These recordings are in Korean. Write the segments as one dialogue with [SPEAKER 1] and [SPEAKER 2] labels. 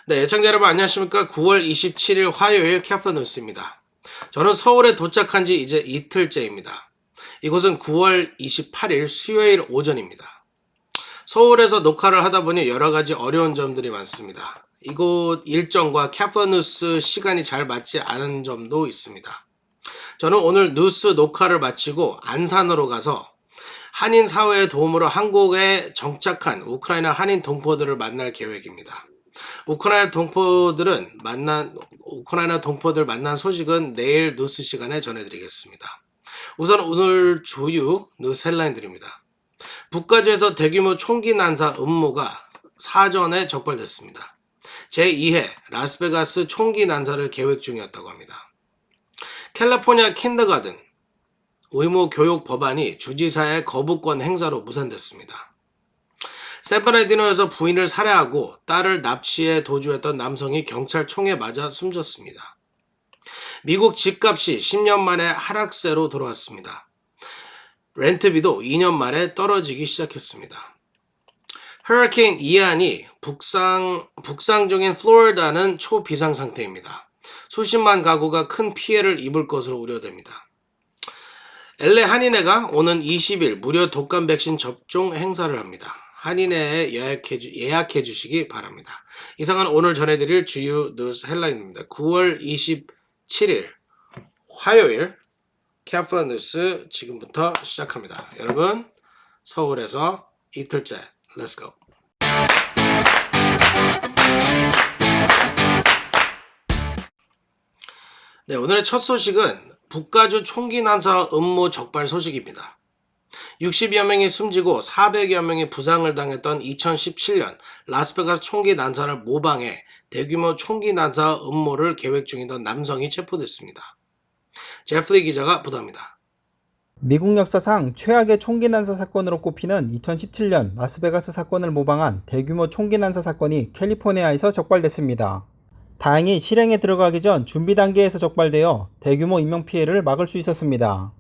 [SPEAKER 1] 네, 애청자 여러분 안녕하십니까? 9월 27일 화요일 캐프 뉴스입니다. 저는 서울에 도착한 지 이제 이틀째입니다. 이곳은 9월 28일 수요일 오전입니다. 서울에서 녹화를 하다 보니 여러 가지 어려운 점들이 많습니다. 이곳 일정과 캐프 뉴스 시간이 잘 맞지 않은 점도 있습니다. 저는 오늘 뉴스 녹화를 마치고 안산으로 가서 한인 사회의 도움으로 한국에 정착한 우크라이나 한인 동포들을 만날 계획입니다. 우크라이나 동포들 만난 소식은 내일 뉴스 시간에 전해드리겠습니다. 우선 오늘 주요 뉴스 헬라인들입니다. 북가주에서 대규모 총기 난사 음모가 사전에 적발됐습니다. 제2회 라스베가스 총기 난사를 계획 중이었다고 합니다. 캘리포니아 킨더가든 의무 교육 법안이 주지사의 거부권 행사로 무산됐습니다. 샌프란디노에서 부인을 살해하고 딸을 납치해 도주했던 남성이 경찰 총에 맞아 숨졌습니다. 미국 집값이 10년 만에 하락세로 돌아왔습니다. 렌트비도 2년 만에 떨어지기 시작했습니다. 허리케인 이안이 북상 중인 플로리다는 초비상 상태입니다. 수십만 가구가 큰 피해를 입을 것으로 우려됩니다. LA 한인회가 오는 20일 무료 독감 백신 접종 행사를 합니다. 한인회에 예약해 주시기 바랍니다. 이상은 오늘 전해드릴 주요 뉴스 헬라인입니다. 9월 27일 화요일 캐프 뉴스 지금부터 시작합니다. 여러분 서울에서 이틀째 렛츠고. 네, 오늘의 첫 소식은 북가주 총기 난사 음모 적발 소식입니다. 60여 명이 숨지고 400여 명이 부상을 당했던 2017년 라스베가스 총기 난사를 모방해 대규모 총기 난사 음모를 계획 중이던 남성이 체포됐습니다. 제프리 기자가 보도합니다.
[SPEAKER 2] 미국 역사상 최악의 총기 난사 사건으로 꼽히는 2017년 라스베가스 사건을 모방한 대규모 총기 난사 사건이 캘리포니아에서 적발됐습니다. 다행히 실행에 들어가기 전 준비 단계에서 적발되어 대규모 인명피해를 막을 수 있었습니다.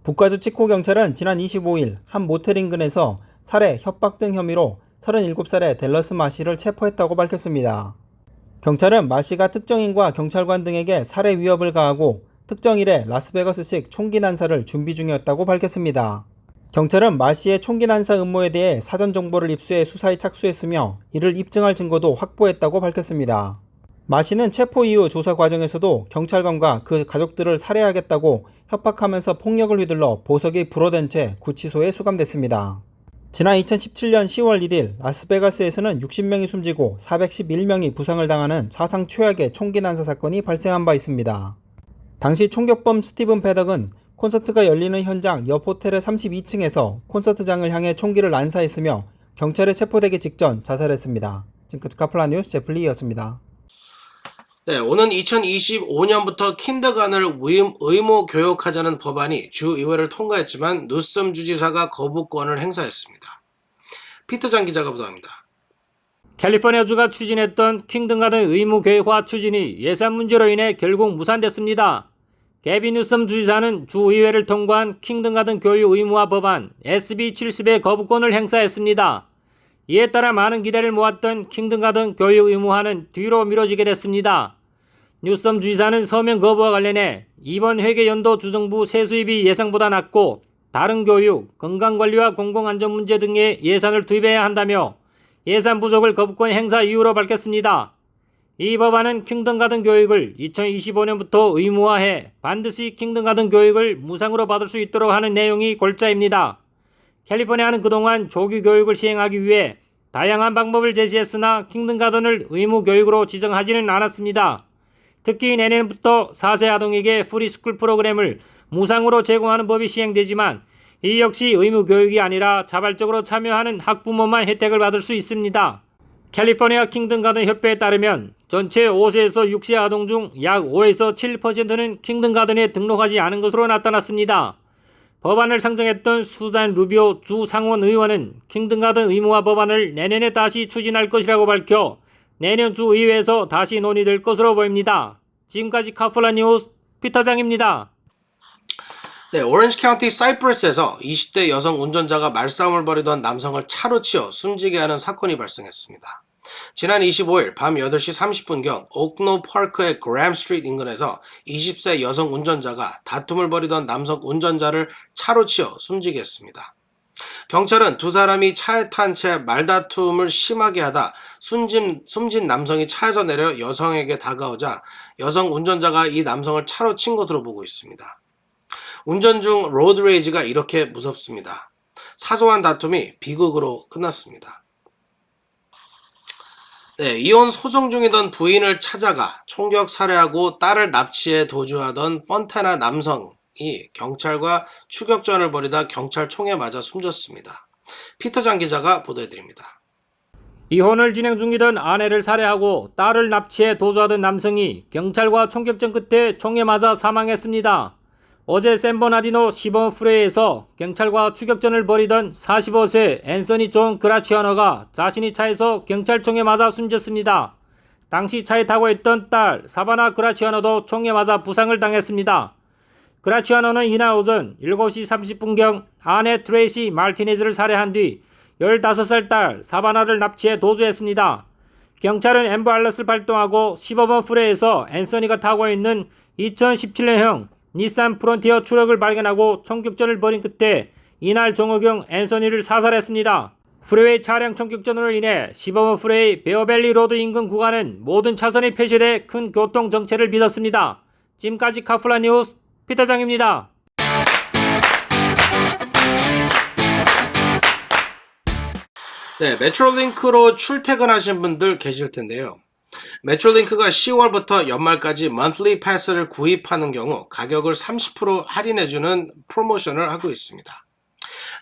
[SPEAKER 2] 북가주 치코 경찰은 지난 25일 한 모텔 인근에서 살해, 협박 등 혐의로 37살의 댈러스 마시를 체포했다고 밝혔습니다. 경찰은 마시가 특정인과 경찰관 등에게 살해 위협을 가하고 특정일에 라스베가스식 총기 난사를 준비 중이었다고 밝혔습니다. 경찰은 마시의 총기 난사 음모에 대해 사전 정보를 입수해 수사에 착수했으며 이를 입증할 증거도 확보했다고 밝혔습니다. 마시는 체포 이후 조사 과정에서도 경찰관과 그 가족들을 살해하겠다고 협박하면서 폭력을 휘둘러 보석이 불어댄 채 구치소에 수감됐습니다. 지난 2017년 10월 1일 라스베가스에서는 60명이 숨지고 411명이 부상을 당하는 사상 최악의 총기 난사 사건이 발생한 바 있습니다. 당시 총격범 스티븐 패덕은 콘서트가 열리는 현장 옆 호텔의 32층에서 콘서트장을 향해 총기를 난사했으며 경찰에 체포되기 직전 자살했습니다. 지금까지 카플라 뉴스 제플리였습니다.
[SPEAKER 1] 네, 오는 2025년부터 킨더가든을 의무 교육하자는 법안이 주의회를 통과했지만 뉴섬 주지사가 거부권을 행사했습니다. 피터장 기자가 보도합니다.
[SPEAKER 3] 캘리포니아주가 추진했던 킹덤가든 의무 교육화 추진이 예산 문제로 인해 결국 무산됐습니다. 게빈 뉴섬 주지사는 주의회를 통과한 킹덤가든 교육 의무화 법안 SB 70의 거부권을 행사했습니다. 이에 따라 많은 기대를 모았던 킹덤가든 교육 의무화는 뒤로 미뤄지게 됐습니다. 뉴섬 주지사는 서명 거부와 관련해 이번 회계 연도 주정부 세수입이 예상보다 낮고 다른 교육, 건강관리와 공공안전 문제 등에 예산을 투입해야 한다며 예산 부족을 거부권 행사 이유로 밝혔습니다. 이 법안은 킹덤가든 교육을 2025년부터 의무화해 반드시 킹덤가든 교육을 무상으로 받을 수 있도록 하는 내용이 골자입니다. 캘리포니아는 그동안 조기 교육을 시행하기 위해 다양한 방법을 제시했으나 킹덤가든을 의무 교육으로 지정하지는 않았습니다. 특히 내년부터 4세 아동에게 프리스쿨 프로그램을 무상으로 제공하는 법이 시행되지만 이 역시 의무 교육이 아니라 자발적으로 참여하는 학부모만 혜택을 받을 수 있습니다. 캘리포니아 킹덤가든 협회에 따르면 전체 5세에서 6세 아동 중 약 5에서 7%는 킹덤가든에 등록하지 않은 것으로 나타났습니다. 법안을 상정했던 수잔 루비오 주 상원 의원은 킹덤가든 의무화 법안을 내년에 다시 추진할 것이라고 밝혀 내년 주 의회에서 다시 논의될 것으로 보입니다. 지금까지 카플라 뉴스 피터장입니다.
[SPEAKER 1] 네, 오렌지 카운티 사이프러스에서 20대 여성 운전자가 말싸움을 벌이던 남성을 차로 치어 숨지게 하는 사건이 발생했습니다. 지난 25일 밤 8시 30분경 오크노 파크의 그램 스트리트 인근에서 20세 여성 운전자가 다툼을 벌이던 남성 운전자를 차로 치어 숨지게 했습니다. 경찰은 두 사람이 차에 탄 채 말다툼을 심하게 하다 숨진 남성이 차에서 내려 여성에게 다가오자 여성 운전자가 이 남성을 차로 친 것으로 보고 있습니다. 운전 중 로드 레이지가 이렇게 무섭습니다. 사소한 다툼이 비극으로 끝났습니다. 네, 이혼 소송 중이던 부인을 찾아가 총격 살해하고 딸을 납치해 도주하던 펀타나 남성이 경찰과 추격전을 벌이다 경찰 총에 맞아 숨졌습니다. 피터장 기자가 보도해드립니다.
[SPEAKER 3] 이혼을 진행 중이던 아내를 살해하고 딸을 납치해 도주하던 남성이 경찰과 총격전 끝에 총에 맞아 사망했습니다. 어제 샌버나디노 시범 프레이에서 경찰과 추격전을 벌이던 45세 앤서니 존 그라치아노가 자신의 차에서 경찰총에 맞아 숨졌습니다. 당시 차에 타고 있던 딸 사바나 그라치아노도 총에 맞아 부상을 당했습니다. 그라치아노는 이날 오전 7시 30분경 아내 트레이시 말티네즈를 살해한 뒤 15살 딸 사바나를 납치해 도주했습니다. 경찰은 앰버 알럿을 발동하고 15번 프레이에서 앤서니가 타고 있는 2017년형 닛산 프론티어 트럭을 발견하고 총격전을 벌인 끝에 이날 정오경 앤서니를 사살했습니다. 프리웨이 차량 총격전으로 인해 15번 프레이 베어밸리 로드 인근 구간은 모든 차선이 폐쇄돼 큰 교통 정체를 빚었습니다. 지금까지 카플라 뉴스 피터장입니다.
[SPEAKER 1] 네, 메트로링크로 출퇴근하신 분들 계실 텐데요. 메트로링크가 10월부터 연말까지 monthly 패스를 구입하는 경우 가격을 30% 할인해주는 프로모션을 하고 있습니다.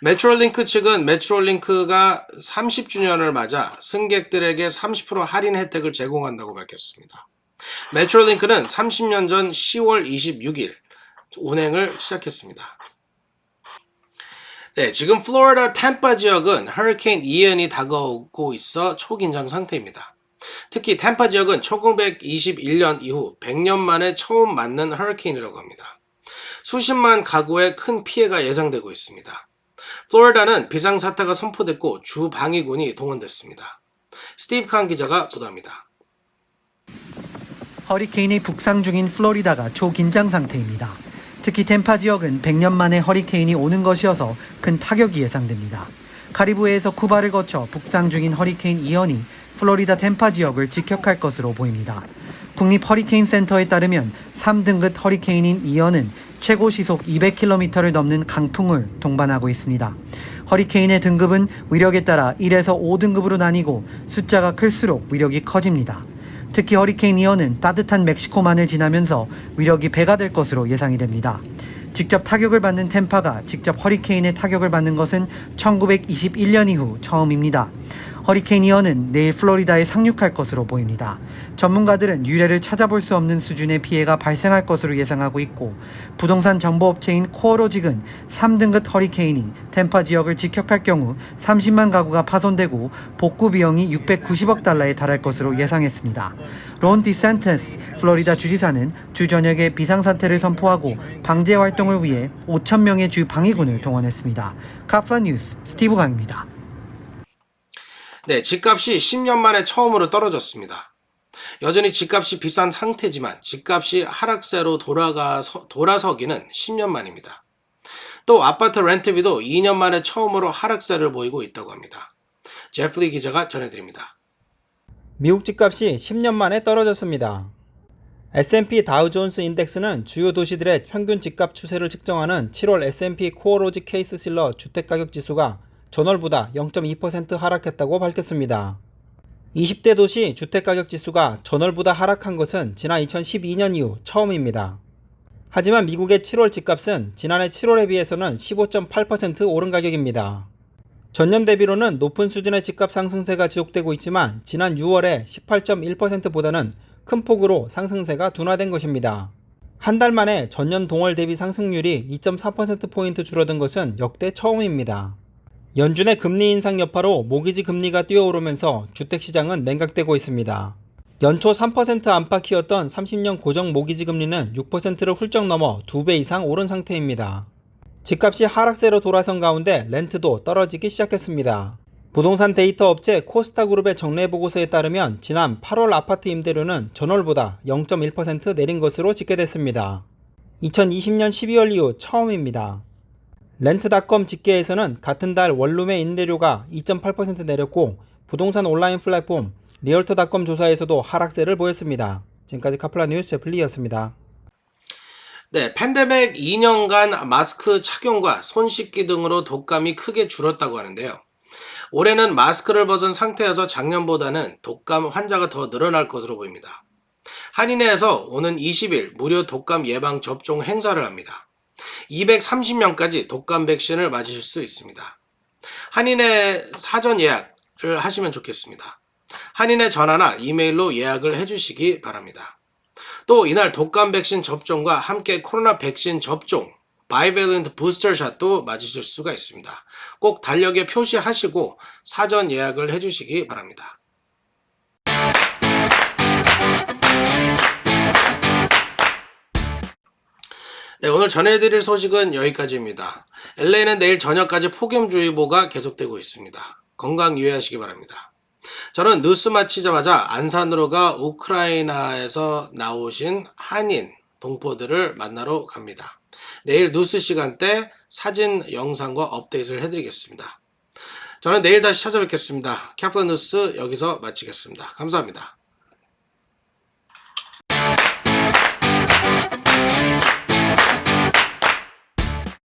[SPEAKER 1] 메트로링크 측은 메트로링크가 30주년을 맞아 승객들에게 30% 할인 혜택을 제공한다고 밝혔습니다. 메트로링크는 30년 전 10월 26일 운행을 시작했습니다. 네, 지금 플로리다 탬파 지역은 허리케인 이언이 다가오고 있어 초긴장 상태입니다. 특히 탬파 지역은 1921년 이후 100년 만에 처음 맞는 허리케인이라고 합니다. 수십만 가구에 큰 피해가 예상되고 있습니다. 플로리다는 비상사태가 선포됐고 주 방위군이 동원됐습니다. 스티브 칸 기자가 보도합니다.
[SPEAKER 4] 허리케인이 북상 중인 플로리다가 초긴장 상태입니다. 특히 템파 지역은 100년 만에 허리케인이 오는 것이어서 큰 타격이 예상됩니다. 카리브해에서 쿠바를 거쳐 북상 중인 허리케인 이언이 플로리다 템파 지역을 직격할 것으로 보입니다. 국립 허리케인 센터에 따르면 3등급 허리케인인 이언은 최고 시속 200km를 넘는 강풍을 동반하고 있습니다. 허리케인의 등급은 위력에 따라 1에서 5등급으로 나뉘고 숫자가 클수록 위력이 커집니다. 특히 허리케인 이언은 따뜻한 멕시코만을 지나면서 위력이 배가 될 것으로 예상이 됩니다. 직접 타격을 받는 템파가 직접 허리케인의 타격을 받는 것은 1921년 이후 처음입니다. 허리케인 이언은 내일 플로리다에 상륙할 것으로 보입니다. 전문가들은 유래를 찾아볼 수 없는 수준의 피해가 발생할 것으로 예상하고 있고 부동산 정보업체인 코어로직은 3등급 허리케인이 템파 지역을 직격할 경우 30만 가구가 파손되고 복구 비용이 690억 달러에 달할 것으로 예상했습니다. 론 디샌티스 플로리다 주지사는 주 전역에 비상사태를 선포하고 방제 활동을 위해 5,000명의 주 방위군을 동원했습니다. 카플라 뉴스 스티브 강입니다.
[SPEAKER 1] 네, 집값이 10년 만에 처음으로 떨어졌습니다. 여전히 집값이 비싼 상태지만 집값이 하락세로 돌아서기는 10년 만입니다. 또 아파트 렌트비도 2년 만에 처음으로 하락세를 보이고 있다고 합니다. 제플리 기자가 전해드립니다.
[SPEAKER 2] 미국 집값이 10년 만에 떨어졌습니다. S&P 다우존스 인덱스는 주요 도시들의 평균 집값 추세를 측정하는 7월 S&P 코어로지 케이스실러 주택가격지수가 전월보다 0.2% 하락했다고 밝혔습니다. 20대 도시 주택가격지수가 전월보다 하락한 것은 지난 2012년 이후 처음입니다. 하지만 미국의 7월 집값은 지난해 7월에 비해서는 15.8% 오른 가격입니다. 전년 대비로는 높은 수준의 집값 상승세가 지속되고 있지만 지난 6월에 18.1%보다는 큰 폭으로 상승세가 둔화된 것입니다. 한 달 만에 전년 동월 대비 상승률이 2.4%포인트 줄어든 것은 역대 처음입니다. 연준의 금리 인상 여파로 모기지 금리가 뛰어오르면서 주택시장은 냉각되고 있습니다. 연초 3% 안팎이었던 30년 고정 모기지 금리는 6%를 훌쩍 넘어 2배 이상 오른 상태입니다. 집값이 하락세로 돌아선 가운데 렌트도 떨어지기 시작했습니다. 부동산 데이터 업체 코스타그룹의 정례 보고서에 따르면 지난 8월 아파트 임대료는 전월보다 0.1% 내린 것으로 집계됐습니다. 2020년 12월 이후 처음입니다. 렌트닷컴 집계에서는 같은 달 원룸의 임대료가 2.8% 내렸고 부동산 온라인 플랫폼 리얼터닷컴 조사에서도 하락세를 보였습니다. 지금까지 카플라 뉴스 제플리였습니다.
[SPEAKER 1] 네, 팬데믹 2년간 마스크 착용과 손 씻기 등으로 독감이 크게 줄었다고 하는데요. 올해는 마스크를 벗은 상태여서 작년보다는 독감 환자가 더 늘어날 것으로 보입니다. 한인회에서 오는 20일 무료 독감 예방 접종 행사를 합니다. 230명까지 독감 백신을 맞으실 수 있습니다. 한인회 사전 예약을 하시면 좋겠습니다. 한인회 전화나 이메일로 예약을 해주시기 바랍니다. 또 이날 독감 백신 접종과 함께 코로나 백신 접종 바이밸런트 부스터샷도 맞으실 수가 있습니다. 꼭 달력에 표시하시고 사전 예약을 해주시기 바랍니다. 네, 오늘 전해드릴 소식은 여기까지입니다. LA는 내일 저녁까지 폭염주의보가 계속되고 있습니다. 건강 유의하시기 바랍니다. 저는 뉴스 마치자마자 안산으로 가 우크라이나에서 나오신 한인 동포들을 만나러 갑니다. 내일 뉴스 시간대 사진 영상과 업데이트를 해드리겠습니다. 저는 내일 다시 찾아뵙겠습니다. 카플라 뉴스 여기서 마치겠습니다. 감사합니다.